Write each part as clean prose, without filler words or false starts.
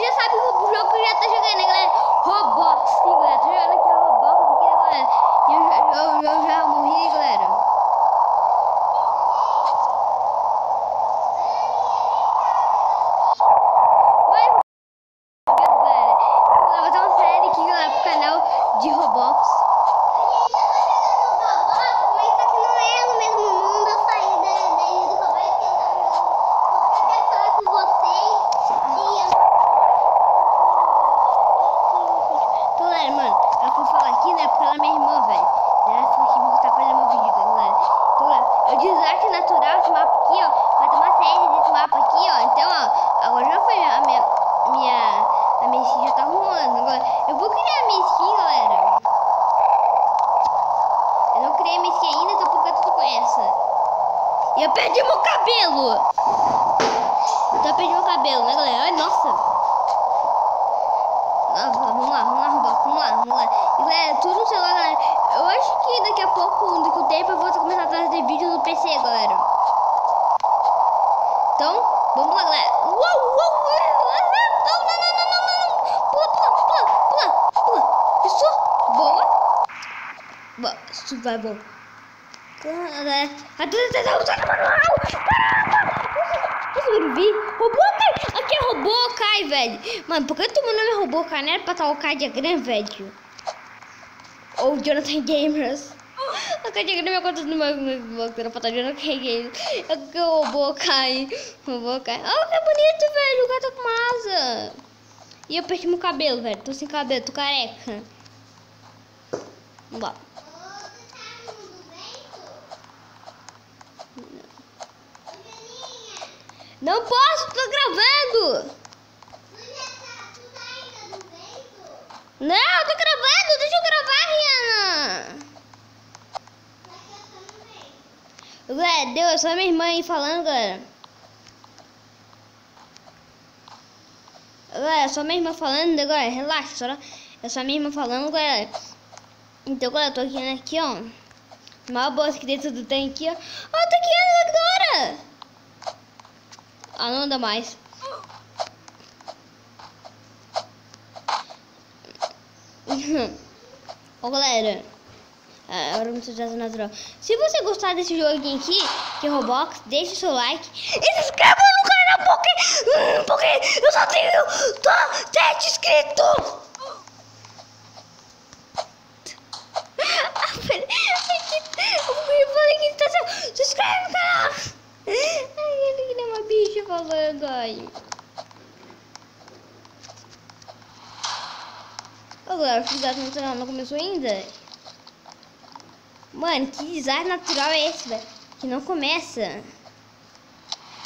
já sabe o jogo que já tá jogando, né, galera? Roblox, sim, galera. Tô jogando aqui a Roblox aqui, né, galera? E eu já morri, galera. De Roblox. Mas só que não é no mesmo mundo. Eu saí daí do Roblox que eu tava jogando. Eu quero falar com vocês. Então, galera, mano, eu fui falar aqui, né, porque ela é minha irmã, velho. Ela falou que me tá fazendo meu vídeo, galera. Então, galera, eu desastre natural esse mapa aqui, ó. Vai ter uma série desse mapa aqui, ó. Então, ó, agora já foi a minha skin já tá arrumando. Agora, eu vou criar a minha skin, galera. Eu não criei a minha skin ainda, então por que tu conhece? E eu perdi meu cabelo! Então eu perdi meu cabelo, né, galera? Ai, nossa! Vamos lá. E, galera, tudo no celular, galera. Eu acho que daqui a pouco, daqui a um tempo, eu vou começar a trazer vídeo no PC, galera. Então, vamos lá, galera. Isso, boa. Survival. Eu sobrevivi. Robô cai. Aqui é robô cai, velho. Mano, por que tu meu nome é robô cai? Não era pra estar o Kai Diagram, velho? Ou Jonathan Gamers. O Kai Diagram é conta do meu era pra estar Jonathan Gamers. É que o robô cai. Robô cai. Oh, que bonito, velho. O gato tá com asa. E eu perdi meu cabelo, velho. Tô sem cabelo, tô careca. Vamos lá. Não posso, tô gravando. Não, eu tô gravando. Deixa eu gravar, Rihanna. Galera, deu, é só minha irmã aí falando, galera. Galera, é só minha irmã falando, galera. Relaxa, é só minha irmã falando, galera. Então, galera, eu tô aqui, né? Aqui, ó. Uma bolsa aqui dentro do tanque, ó. Ó, tá aqui agora. Ah, não anda mais. Ó, galera. Agora vamos fazer essa natural. Se você gostar desse joguinho aqui, que é Roblox, deixa o seu like. E se inscreva no canal, porque eu só tenho 7 inscritos. Eu falei que tá. Se inscreve no canal. Ai, ele que nem uma bicha falando, ai. Agora, o desastre natural não começou ainda? Mano, que desastre natural é esse, velho? Que não começa.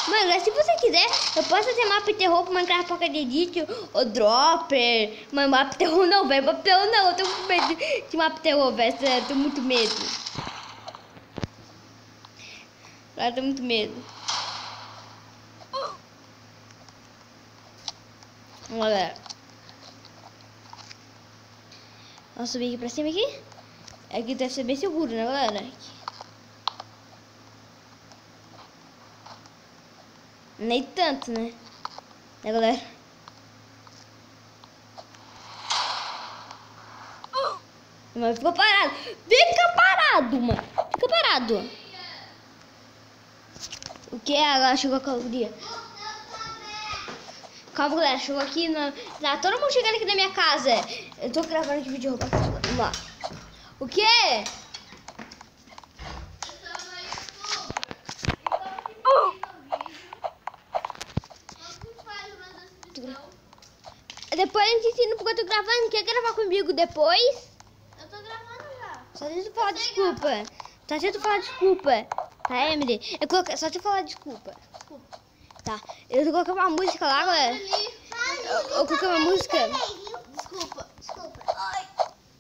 Mano, se você quiser, eu posso fazer mapa de terror pro Minecraft Pocket Edit ou Dropper. Mas mapa de terror não, velho. Mapa de terror não, eu tenho muito medo de mapa de terror, velho. Eu tenho muito medo. Eu tenho muito medo. Vamos lá, galera. Vamos subir aqui pra cima aqui. Aqui deve ser bem seguro, né, galera? Nem tanto, né? Né, galera? Mas ficou parado. Fica parado, mano. Fica parado. O que é? Agora chegou a caloria. Calma, galera. Chegou aqui na... Tá todo mundo chegando aqui na minha casa. Eu tô gravando aqui vídeo roupa. Vamos lá. O que? Depois a gente ensina porque eu tô gravando. Quer gravar comigo depois? Eu tô gravando já. Só deixa eu falar desculpa. Só deixa eu falar desculpa. Tá, Emily? Só deixa eu falar desculpa. Tá. Eu vou colocar uma música lá, galera. Eu coloquei uma música. Desculpa.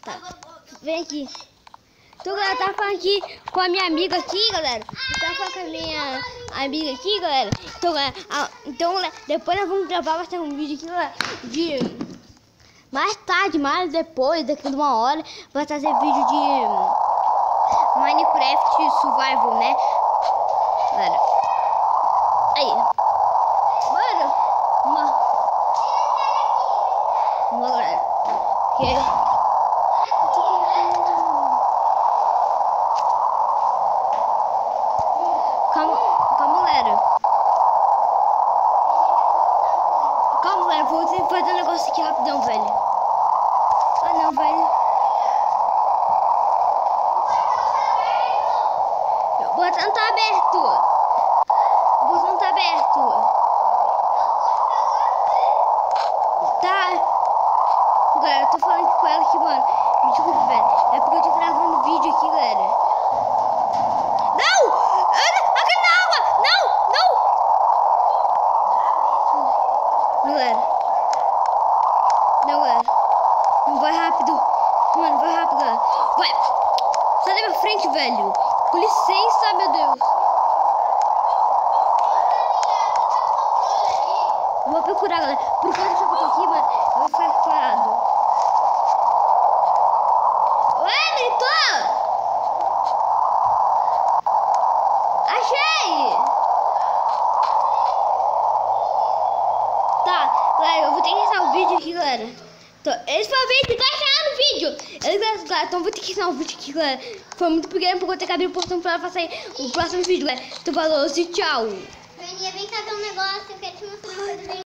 Tá. Vem aqui. Então, galera, eu tava falando aqui com a minha amiga aqui, galera. Eu tava falando com a minha amiga aqui, galera. Então, galera, depois nós vamos gravar bastante um vídeo aqui, galera. De mais tarde, mais depois, daqui de uma hora, vai trazer vídeo de Minecraft Survival, né? Galera. Aí. Mano. Calma, galera. Calma, galera. Vou ter que fazer um negócio aqui rapidão, velho. Ah, não, velho. O botão tá aberto. O botão tá aberto. Tá. Galera, eu tô falando aqui com ela aqui, mano. Me desculpa, velho. É porque eu tô gravando vídeo aqui, galera. Não! Aqui na água! Não! Galera. Não, galera. Não, vai rápido. Mano, vai rápido, galera. Vai. Sai da minha frente, velho. Com licença, meu Deus. Eu vou procurar, galera. Por enquanto eu tô aqui, mano. Eu vou ficar parado. Ué, militou! Achei! Tá, galera, eu vou ter que encerrar o vídeo aqui, galera. Então, esse foi o vídeo, tá encerrando o vídeo! Galera, então eu vou ter que encerrar o vídeo aqui, galera. Foi muito pequeno porque eu vou ter que abrir o portão pra ela pra sair o próximo vídeo, galera. Então falou, tchau! Vem cá ver um negócio, eu quero te mostrar uma coisa bem